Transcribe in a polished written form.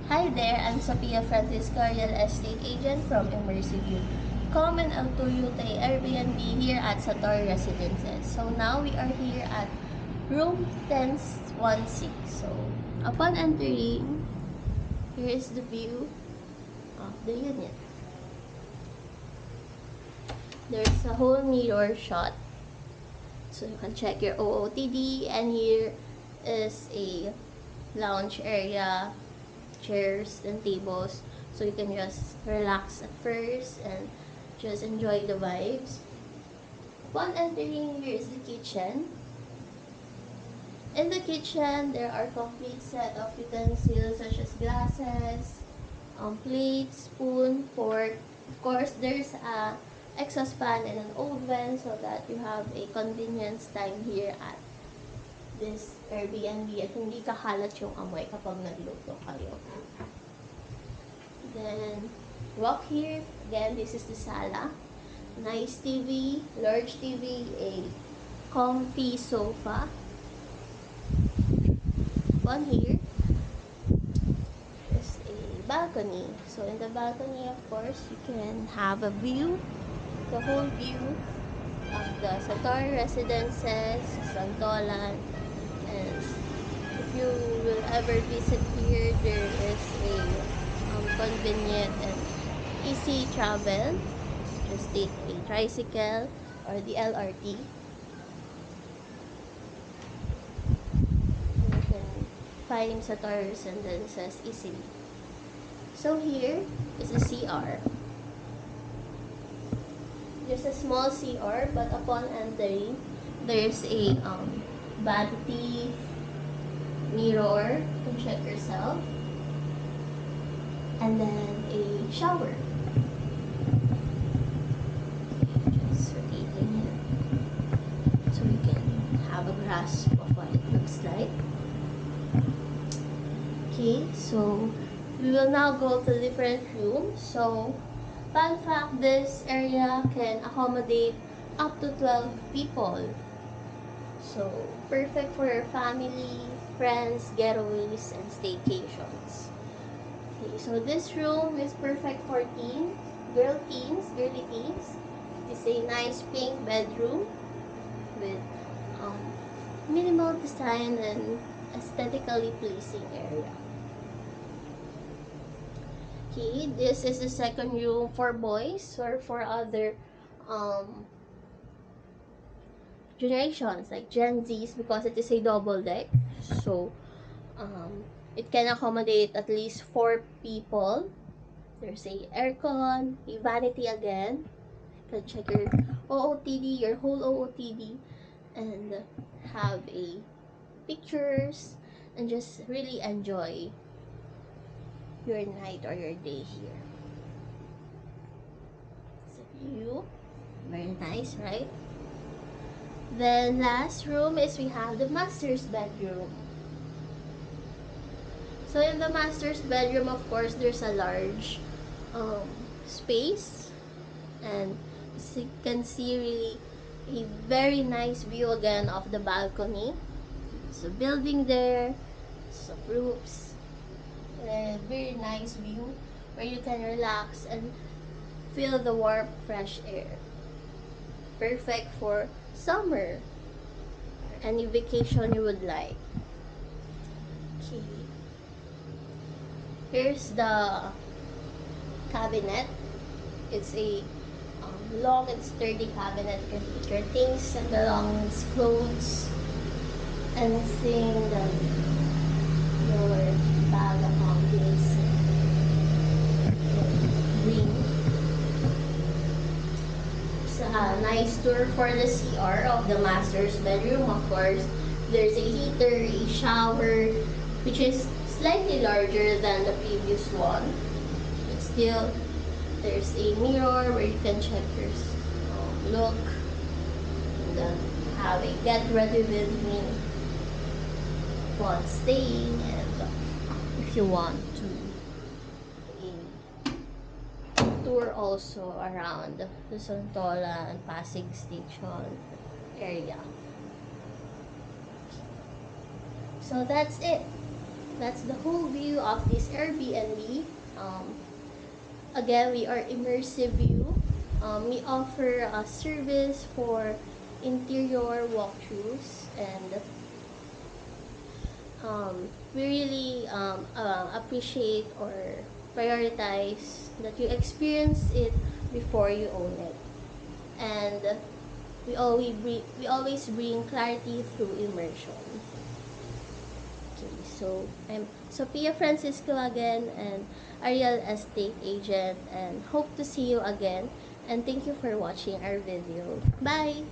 Hi there, I'm Sophia Francisco, real estate agent from Immersive View. Come and I'll tour you the Airbnb here at Satori Residences. So now we are here at room 1016. So upon entering, here is the view of the unit. There's a whole mirror shot, so you can check your OOTD, and here is a lounge area, chairs and tables, so you can just relax at first and just enjoy the vibes. Upon entering, here is the kitchen. In the kitchen, there are complete set of utensils such as glasses, plates, spoon, fork. Of course, there's a exhaust fan and an oven so that you have a convenience time here at this Airbnb at hindi kakalat yung amoy kapag nagluto kayo. Then, walk here. Again, this is the sala. Nice TV, large TV, a comfy sofa. On here is a balcony. So, in the balcony, of course, you can have a view, the whole view of the Satori Residences, Santolan. And if you will ever visit here, there is a convenient and easy travel. Just take a tricycle or the LRT. You can find Satori Residences easily. So here is the CR. Just a small CR, but upon entering, there's a vanity mirror. You can check yourself. And then a shower. Just rotating it so you can have a grasp of what it looks like. Okay, so we will now go to different rooms. So, fun fact, this area can accommodate up to 12 people. So, perfect for your family, friends, getaways, and staycations. Okay, so this room is perfect for girly teens. It's a nice pink bedroom with minimal design and aesthetically pleasing area. Okay, this is the second room for boys or for other generations like Gen Zs, because it is a double deck. So it can accommodate at least 4 people. There's a aircon, a vanity again. You can check your OOTD, your whole OOTD, and have a pictures and just really enjoy your night or your day here. It's a view. Very nice, right? Then last room is we have the master's bedroom. So in the master's bedroom, of course, there's a large space, and as you can see, really a very nice view again of the balcony. There's a building there, some roofs, and a very nice view where you can relax and feel the warm, fresh air. Perfect for summer or any vacation you would like. Okay. Here's the cabinet. It's a long and sturdy cabinet. You can put your things and belongings, clothes, anything that your bag accommodates bring. It's a nice tour for the CR of the master's bedroom. Of course, there's a heater, a shower, which is slightly larger than the previous one, but still there's a mirror where you can check your look and have a get ready with me while staying, and if you want to tour also around the Santolan and Pasig Station area. So that's it. that's the whole view of this Airbnb. Again, we are immersive view. We offer a service for interior walkthroughs, and we really appreciate or prioritize that you experience it before you own it. And we always bring clarity through immersion. Okay, so I'm Sophia Francisco again, and a real estate agent, and hope to see you again. And thank you for watching our video. Bye!